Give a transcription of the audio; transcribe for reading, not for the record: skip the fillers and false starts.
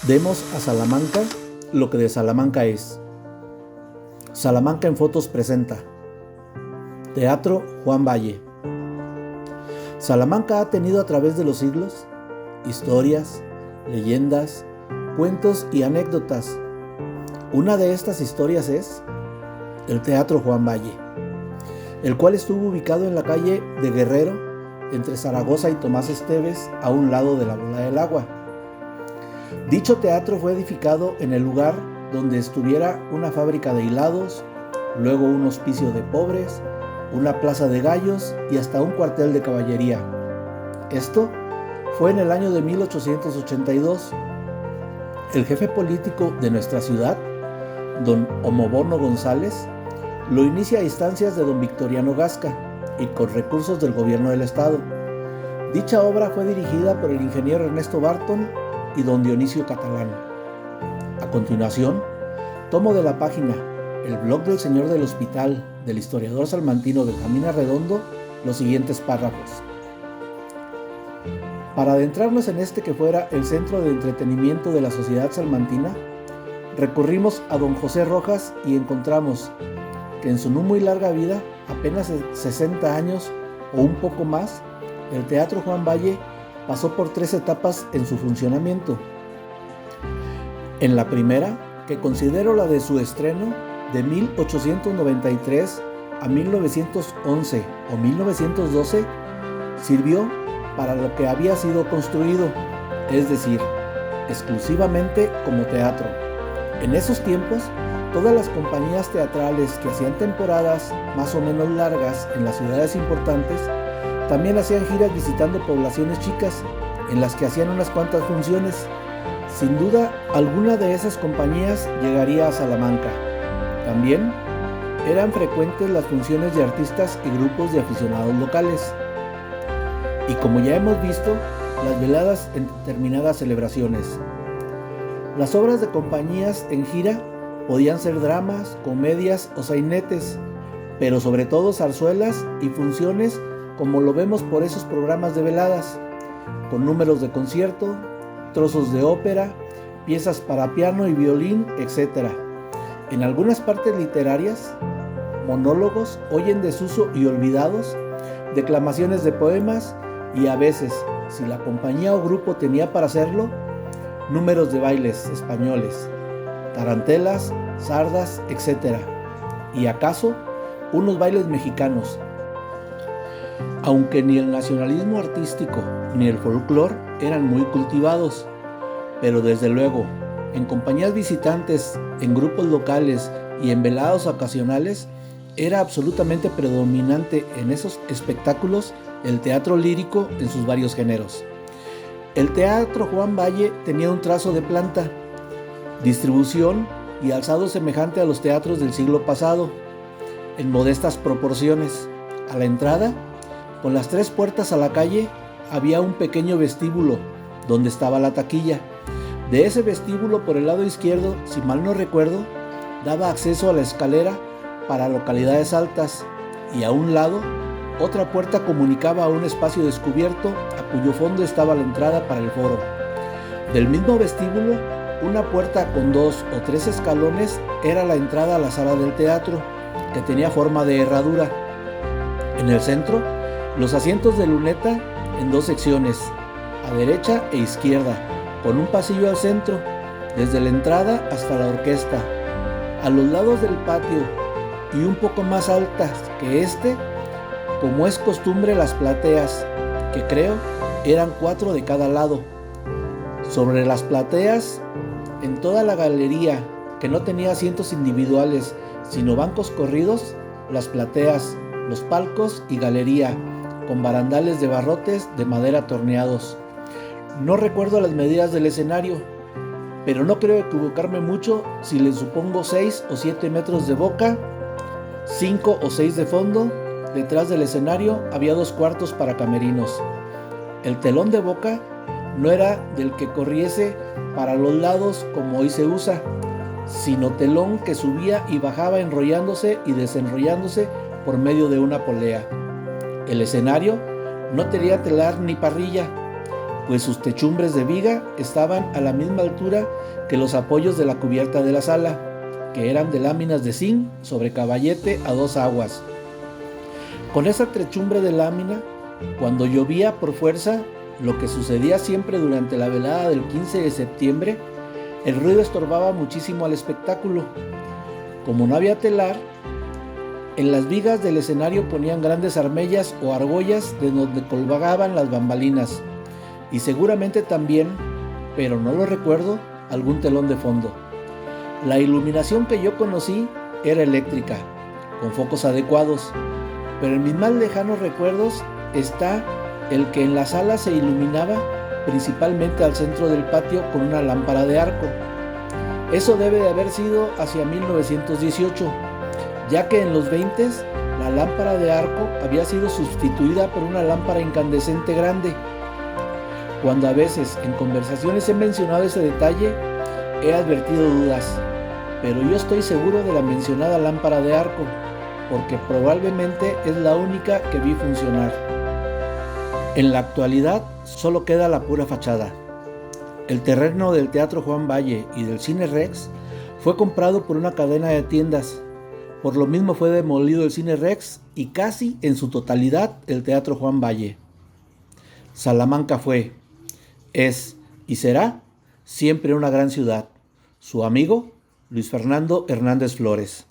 Demos a Salamanca lo que de Salamanca es. Salamanca en Fotos presenta Teatro Juan Valle. Salamanca ha tenido a través de los siglos historias, leyendas, cuentos y anécdotas. Una de estas historias es el Teatro Juan Valle, el cual estuvo ubicado en la calle de Guerrero, entre Zaragoza y Tomás Esteves, a un lado de la Bola del Agua. Dicho teatro fue edificado en el lugar donde estuviera una fábrica de hilados, luego un hospicio de pobres, una plaza de gallos y hasta un cuartel de caballería. Esto fue en el año de 1882. El jefe político de nuestra ciudad, don Homobono González, lo inicia a instancias de don Victoriano Gasca y con recursos del gobierno del estado. Dicha obra fue dirigida por el ingeniero Ernesto Barton y don Dionisio Catalán. A continuación, tomo de la página El blog del señor del hospital del historiador salmantino Benjamín Arredondo los siguientes párrafos. Para adentrarnos en este que fuera el centro de entretenimiento de la sociedad salmantina, recurrimos a don José Rojas y encontramos que en su no muy larga vida, apenas 60 años o un poco más, el Teatro Juan Valle pasó por 3 etapas en su funcionamiento. En la primera, que considero la de su estreno, de 1893 a 1911 o 1912, sirvió para lo que había sido construido, es decir, exclusivamente como teatro. En esos tiempos, todas las compañías teatrales que hacían temporadas más o menos largas en las ciudades importantes, también hacían giras visitando poblaciones chicas, en las que hacían unas cuantas funciones. Sin duda, alguna de esas compañías llegaría a Salamanca. También eran frecuentes las funciones de artistas y grupos de aficionados locales. Y como ya hemos visto, las veladas en determinadas celebraciones. Las obras de compañías en gira podían ser dramas, comedias o sainetes, pero sobre todo zarzuelas y funciones como lo vemos por esos programas de veladas, con números de concierto, trozos de ópera, piezas para piano y violín, etc. En algunas partes literarias, monólogos hoy en desuso y olvidados, declamaciones de poemas y a veces, si la compañía o grupo tenía para hacerlo, números de bailes españoles, tarantelas, sardas, etc. Y acaso, unos bailes mexicanos. Aunque ni el nacionalismo artístico ni el folclore eran muy cultivados, pero desde luego, en compañías visitantes, en grupos locales y en velados ocasionales, era absolutamente predominante en esos espectáculos el teatro lírico en sus varios géneros. El Teatro Juan Valle tenía un trazo de planta, distribución y alzado semejante a los teatros del siglo pasado, en modestas proporciones. A la entrada, con las 3 puertas a la calle, había un pequeño vestíbulo donde estaba la taquilla. De ese vestíbulo, por el lado izquierdo, si mal no recuerdo, daba acceso a la escalera para localidades altas, y a un lado, otra puerta comunicaba a un espacio descubierto a cuyo fondo estaba la entrada para el foro. Del mismo vestíbulo, una puerta con 2 o 3 escalones era la entrada a la sala del teatro, que tenía forma de herradura. En el centro, los asientos de luneta en 2 secciones, a derecha e izquierda, con un pasillo al centro, desde la entrada hasta la orquesta. A los lados del patio, y un poco más altas que como es costumbre, las plateas, que creo eran 4 de cada lado. Sobre las plateas, en toda la galería, que no tenía asientos individuales, sino bancos corridos, las plateas, los palcos y galería, con barandales de barrotes de madera torneados. No recuerdo las medidas del escenario, pero no creo equivocarme mucho si le supongo 6 o 7 metros de boca, 5 o 6 de fondo. Detrás del escenario había 2 cuartos para camerinos. El telón de boca no era del que corriese para los lados como hoy se usa, sino telón que subía y bajaba enrollándose y desenrollándose por medio de una polea. El escenario no tenía telar ni parrilla, pues sus techumbres de viga estaban a la misma altura que los apoyos de la cubierta de la sala, que eran de láminas de zinc sobre caballete a 2 aguas. Con esa techumbre de lámina, cuando llovía por fuerza, lo que sucedía siempre durante la velada del 15 de septiembre, el ruido estorbaba muchísimo al espectáculo. Como no había telar, en las vigas del escenario ponían grandes armellas o argollas de donde colgaban las bambalinas, y seguramente también, pero no lo recuerdo, algún telón de fondo. La iluminación que yo conocí era eléctrica, con focos adecuados, pero en mis más lejanos recuerdos está el que en la sala se iluminaba principalmente al centro del patio con una lámpara de arco. Eso debe de haber sido hacia 1918, ya que en los 20s la lámpara de arco había sido sustituida por una lámpara incandescente grande. Cuando a veces en conversaciones he mencionado ese detalle, he advertido dudas, pero yo estoy seguro de la mencionada lámpara de arco, porque probablemente es la única que vi funcionar. En la actualidad solo queda la pura fachada. El terreno del Teatro Juan Valle y del Cine Rex fue comprado por una cadena de tiendas. Por lo mismo fue demolido el Cine Rex y casi en su totalidad el Teatro Juan Valle. Salamanca fue, es y será siempre una gran ciudad. Su amigo Luis Fernando Hernández Flores.